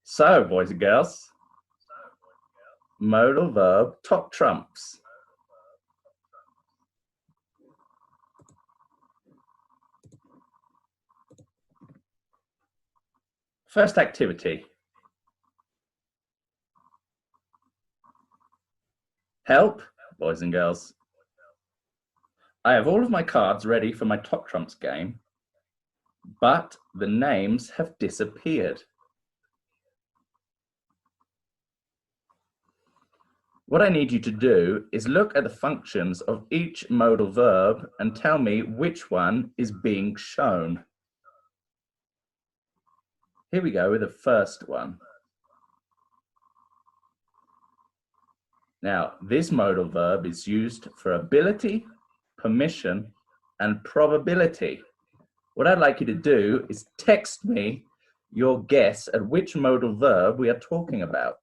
So, boys and girls, modal verb top trumps. First activity. Help, boys and girls. I have all of my cards ready for my top trumps game, but the names have disappeared. What I need you to do is look at the functions of each modal verb and tell me which one is being shown. Here we go with the first one. Now, this modal verb is used for ability, permission, and probability. What I'd like you to do is text me your guess at which modal verb we are talking about.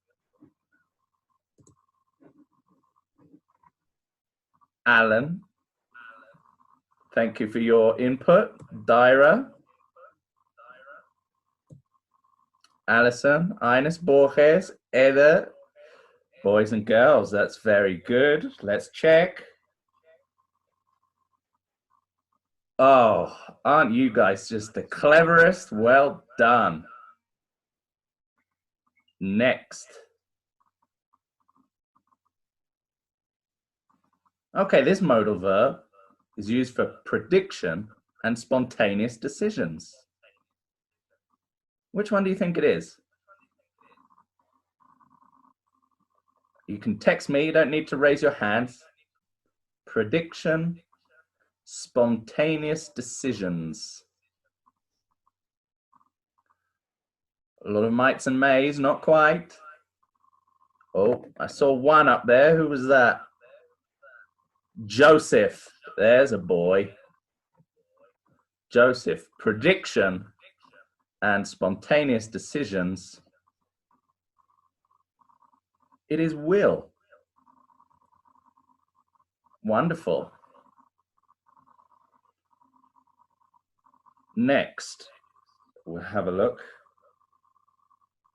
Alan, thank you for your input. Dyra, Alison, Ines Borges, Eda, boys and girls, that's very good. Let's check. Oh, aren't you guys just the cleverest? Well done. Next. Okay, this modal verb is used for prediction and spontaneous decisions. Which one do you think it is? You can text me, you don't need to raise your hands. Prediction, spontaneous decisions. A lot of mites and mays, not quite. Oh, I saw one up there. Who was that? Joseph. There's a boy. Joseph. Prediction and spontaneous decisions. It is Will. Wonderful. Next, we'll have a look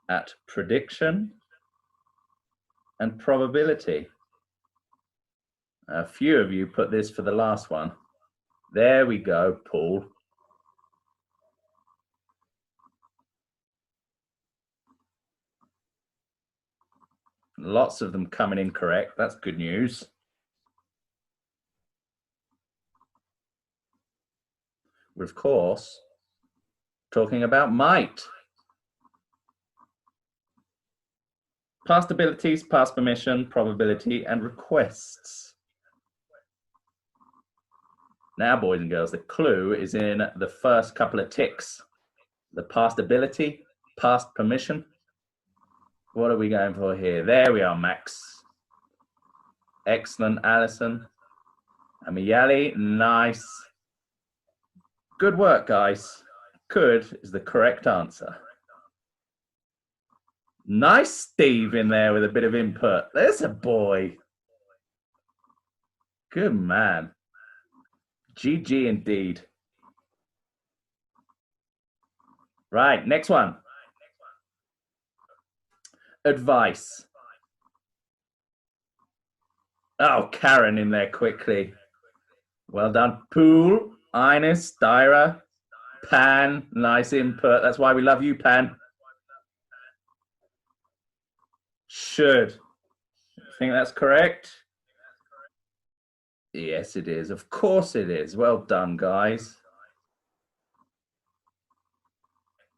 at prediction and probability. A few of you put this for the last one. There we go, Paul. Lots of them coming in correct. That's good news. We're, of course, talking about might. Past abilities, past permission, probability, and requests. Now, boys and girls, the clue is in the first couple of ticks. The past ability, past permission. What are we going for here? There we are, Max. Excellent, Alison. Amiyali, nice. Good work, guys. Could is the correct answer. Nice Steve in there with a bit of input. There's a boy. Good man. GG indeed. Right, next one. Advice. Oh, Karen in there quickly. Well done. Pool, Ines, Dyra, Pan, nice input. That's why we love you, Pan. Should. Think that's correct? Yes, it is. Of course it is. Well done, guys.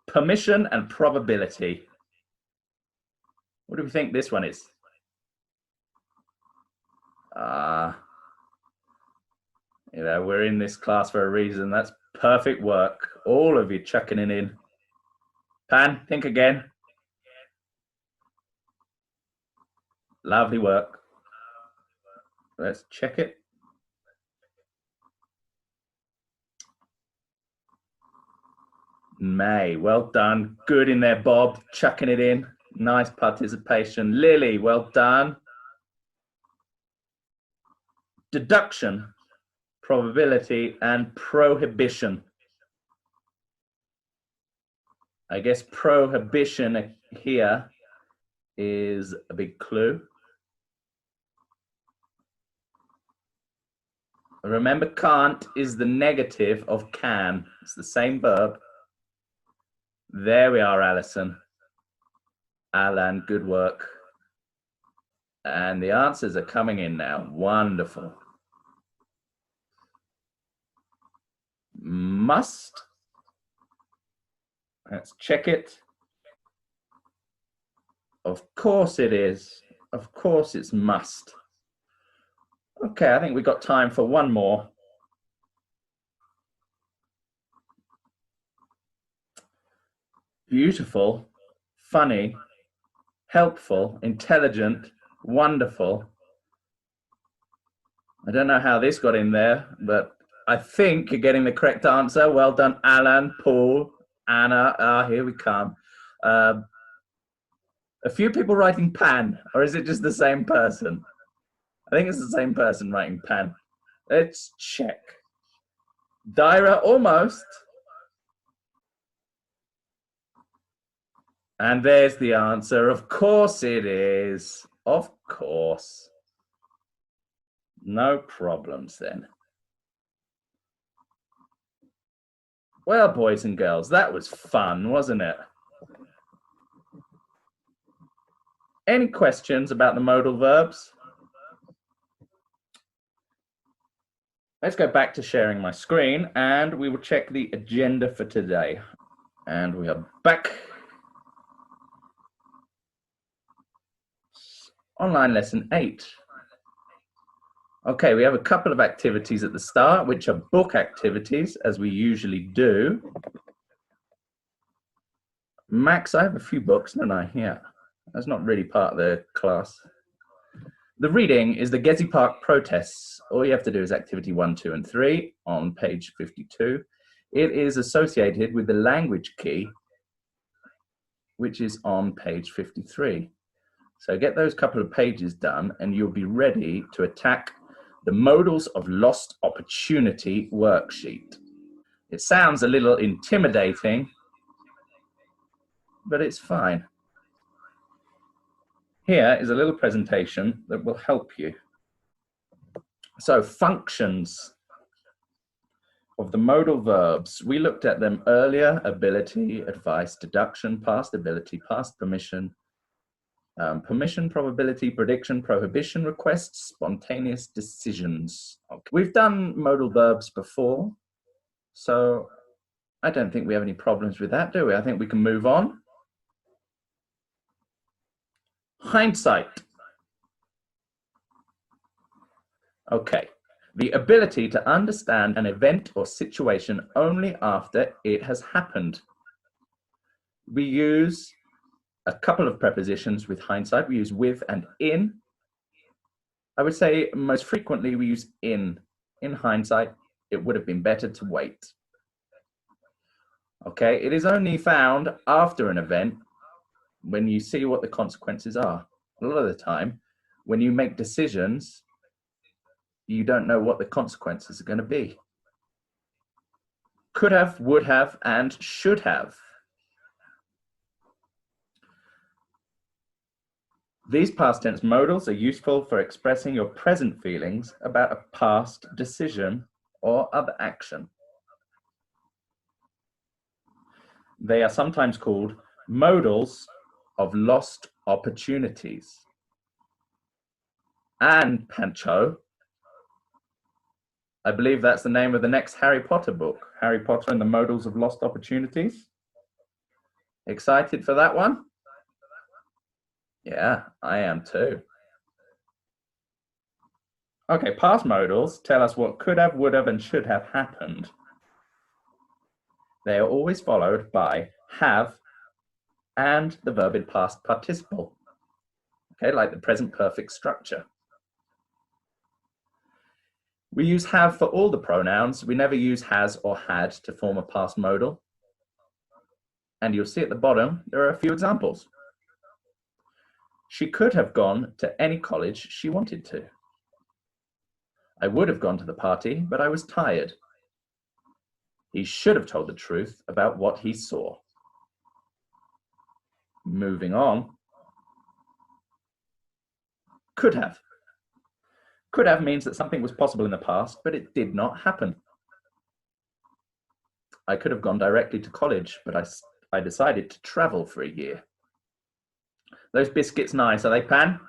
Permission and probability. What do we think this one is? You know, we're in this class for a reason. That's perfect work. All of you chucking it in. Pan, think again. Lovely work. Let's check it. May, well done. Good in there, Bob, chucking it in. Nice participation. Lily, well done. Deduction, probability, and prohibition. I guess prohibition here is a big clue. Remember, can't is the negative of can. It's the same verb. There we are, Alison. Alan, good work. And the answers are coming in now. Wonderful. Must. Let's check it. Of course it is. Of course it's must. Okay, I think we've got time for one more. Beautiful, funny, helpful, intelligent, wonderful. I don't know how this got in there, but I think you're getting the correct answer. Well done, Alan, Paul, Anna. Here we come. A few people writing pan, or is it just the same person? I think it's the same person writing pan. Let's check. Daira, almost. And there's the answer. Of course it is. Of course. No problems then. Well, boys and girls, that was fun, wasn't it? Any questions about the modal verbs? Let's go back to sharing my screen and we will check the agenda for today. And we are back. Online lesson 8. Okay, we have a couple of activities at the start, which are book activities, as we usually do. Max, I have a few books, don't I? Yeah, that's not really part of the class. The reading is the Gezi Park protests. All you have to do is activity 1, 2, and 3 on page 52. It is associated with the language key, which is on page 53. So get those couple of pages done and you'll be ready to attack the Modals of Lost Opportunity worksheet. It sounds a little intimidating, but it's fine. Here is a little presentation that will help you. So functions of the modal verbs. We looked at them earlier: ability, advice, deduction, past ability, past permission, permission, probability, prediction, prohibition, requests, spontaneous decisions. Okay. We've done modal verbs before, so I don't think we have any problems with that, do we? I think we can move on. Hindsight. Okay. The ability to understand an event or situation only after it has happened. We use a couple of prepositions with hindsight. We use with and in. I would say most frequently we use in. In hindsight, it would have been better to wait. Okay, it is only found after an event when you see what the consequences are. A lot of the time, when you make decisions, you don't know what the consequences are going to be. Could have, would have, and should have. These past tense modals are useful for expressing your present feelings about a past decision or other action. They are sometimes called modals of lost opportunities. And Pancho, I believe that's the name of the next Harry Potter book, Harry Potter and the Modals of Lost Opportunities. Excited for that one? Yeah, I am too. Okay, past modals tell us what could have, would have, and should have happened. They are always followed by have and the verb in past participle. Okay, like the present perfect structure. We use have for all the pronouns. We never use has or had to form a past modal. And you'll see at the bottom, there are a few examples. She could have gone to any college she wanted to. I would have gone to the party, but I was tired. He should have told the truth about what he saw. Moving on. Could have. Could have means that something was possible in the past, but it did not happen. I could have gone directly to college, but I decided to travel for a year. Those biscuits nice, are they, Pan?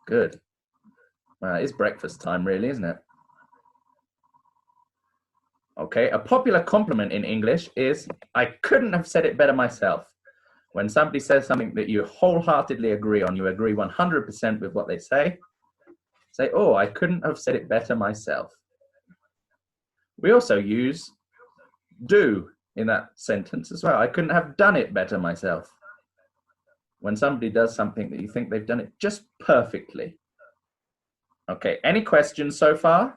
Good. It's breakfast time, really, isn't it? Okay, a popular compliment in English is, I couldn't have said it better myself. When somebody says something that you wholeheartedly agree on, you agree 100% with what they say oh, I couldn't have said it better myself. We also use do in that sentence as well. I couldn't have done it better myself. When somebody does something that you think they've done it just perfectly. Okay, any questions so far?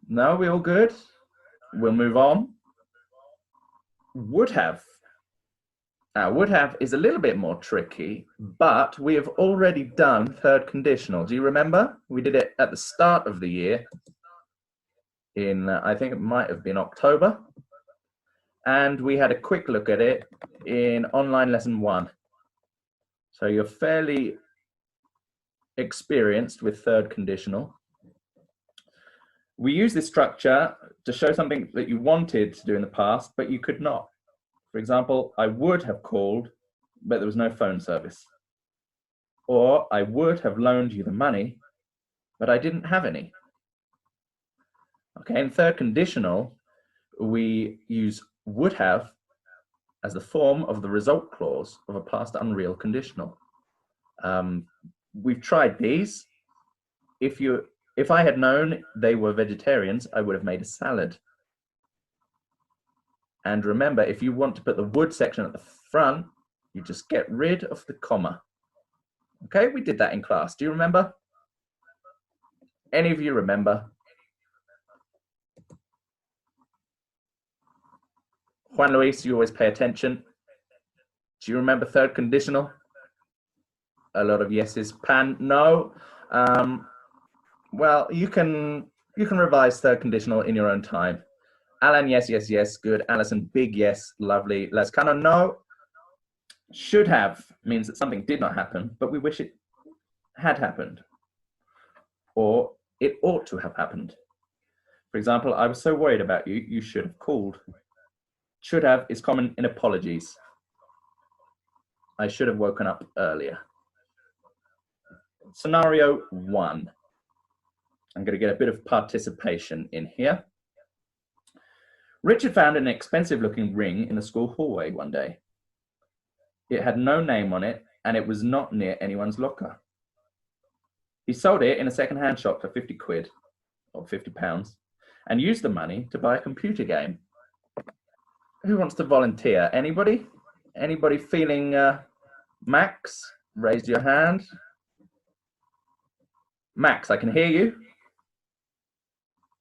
No, we all good? We'll move on. Would have. Now, would have is a little bit more tricky, but we have already done third conditional. Do you remember? We did it at the start of the year in, I think it might have been October. And we had a quick look at it in online lesson 1. So you're fairly experienced with third conditional. We use this structure to show something that you wanted to do in the past, but you could not. For example, I would have called, but there was no phone service. Or I would have loaned you the money, but I didn't have any. Okay, in third conditional, we use would have as the form of the result clause of a past unreal conditional. We've tried these. If I had known they were vegetarians, I would have made a salad. And remember, if you want to put the would section at the front, you just get rid of the comma. Okay, we did that in class. Do you remember? Any of you remember? Juan Luis, you always pay attention. Do you remember third conditional? A lot of yeses. Pan, no. Well, you can revise third conditional in your own time. Alan, yes, yes, yes, good. Alison, big yes, lovely. Lescano, no. Should have means that something did not happen, but we wish it had happened. Or it ought to have happened. For example, I was so worried about you, you should have called. Should have is common in apologies. I should have woken up earlier. Scenario 1. I'm going to get a bit of participation in here. Richard found an expensive looking ring in the school hallway one day. It had no name on it and it was not near anyone's locker. He sold it in a second-hand shop for 50 quid or £50 and used the money to buy a computer game. Who wants to volunteer? Anybody? Anybody feeling Max? Raise your hand. Max, I can hear you.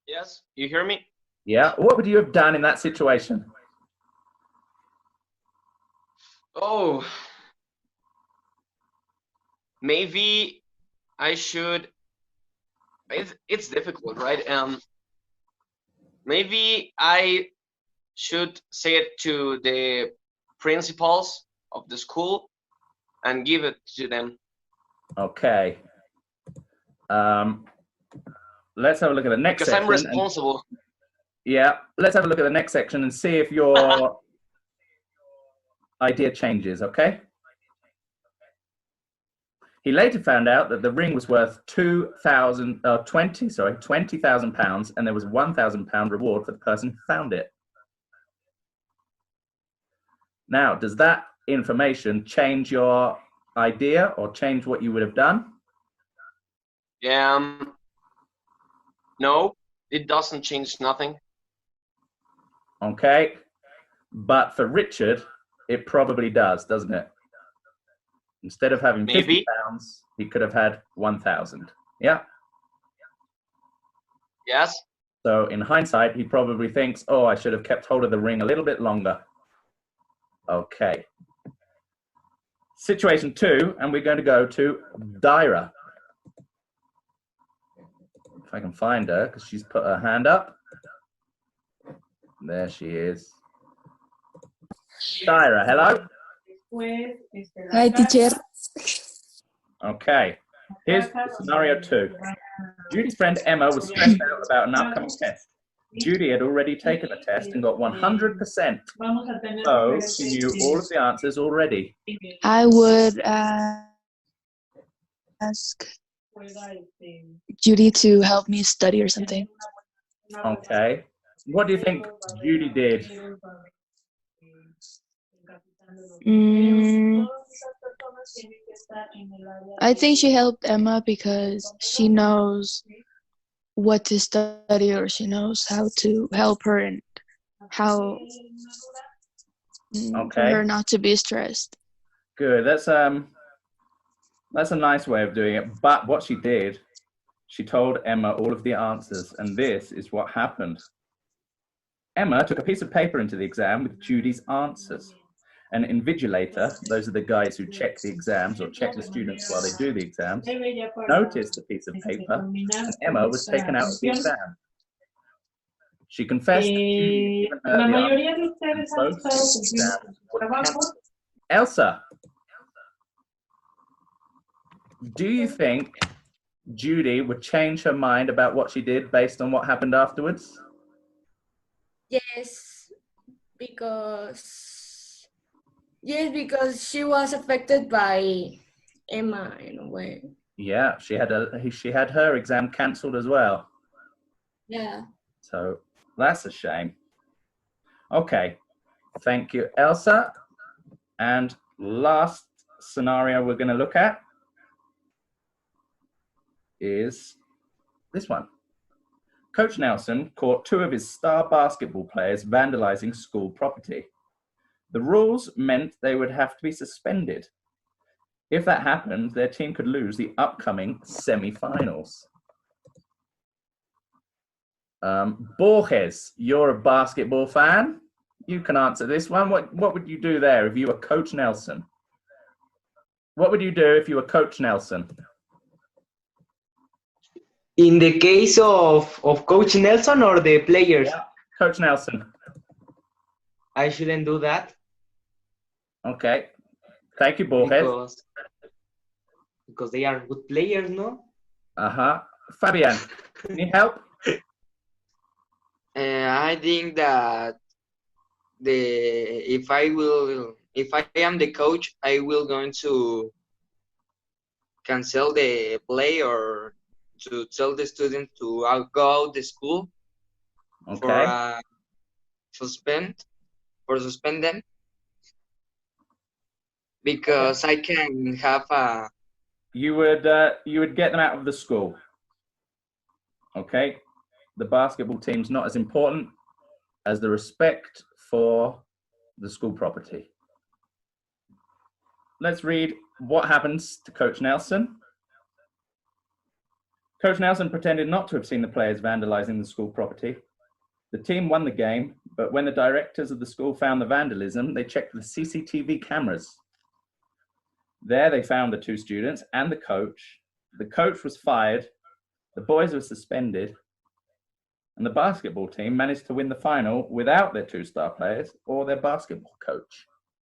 Yes, you hear me? Yeah, what would you have done in that situation? Oh, maybe I should. It's difficult, right? Maybe I should say it to the principals of the school and give it to them. Okay. Let's have a look at the next section. Because I'm responsible. Yeah, let's have a look at the next section and see if your idea changes, okay? He later found out that the ring was worth £20,000 and there was a £1,000 reward for the person who found it. Now, does that information change your idea or change what you would have done? No, it doesn't change nothing. Okay, but for Richard, it probably does, doesn't it? Instead of having £50, he could have had 1,000. Yeah? Yes. So in hindsight, he probably thinks, oh, I should have kept hold of the ring a little bit longer. Okay. Situation 2, and we're going to go to Dyra. If I can find her, because she's put her hand up. There she is. Tyra, hello. Hi, teacher. Okay. Here's scenario 2. Judy's friend Emma was stressed out about an upcoming test. Judy had already taken the test and got 100%. So she knew all of the answers already. I would ask Judy to help me study or something. Okay. What do you think Judy did? I think she helped Emma because she knows what to study, or she knows how to help her and how for Okay. her not to be stressed. Good. That's a nice way of doing it. But what she did, she told Emma all of the answers, and this is what happened. Emma took a piece of paper into the exam with Judy's answers. An invigilator, those are the guys who check the exams or check the students while they do the exams, noticed the piece of paper, and Emma was taken out of the exam. She confessed that Judy had given her the answers, and both exams were cancelled. Elsa, do you think Judy would change her mind about what she did based on what happened afterwards? Yes, because she was affected by Emma in a way. Yeah, she had her exam cancelled as well. Yeah. So that's a shame. Okay, thank you, Elsa. And last scenario we're going to look at is this one. Coach Nelson caught 2 of his star basketball players vandalizing school property. The rules meant they would have to be suspended. If that happened, their team could lose the upcoming semi-finals. Borges, you're a basketball fan. You can answer this one. What would you do there if you were Coach Nelson? What would you do if you were Coach Nelson? In the case of Coach Nelson or the players? Yeah, Coach Nelson. I shouldn't do that. Okay. Thank you, Borges. Because they are good players, no? Uh-huh. Fabian, need help? I think that if I am the coach, I will going to cancel the play or to tell the student to go out the school Okay. suspend them, because I can have a. You would get them out of the school. Okay. The basketball team's not as important as the respect for the school property. Let's read what happens to Coach Nelson. Coach Nelson pretended not to have seen the players vandalizing the school property. The team won the game, but when the directors of the school found the vandalism, they checked the CCTV cameras. There they found the 2 students and the coach. The coach was fired, the boys were suspended, and the basketball team managed to win the final without their 2 star players or their basketball coach.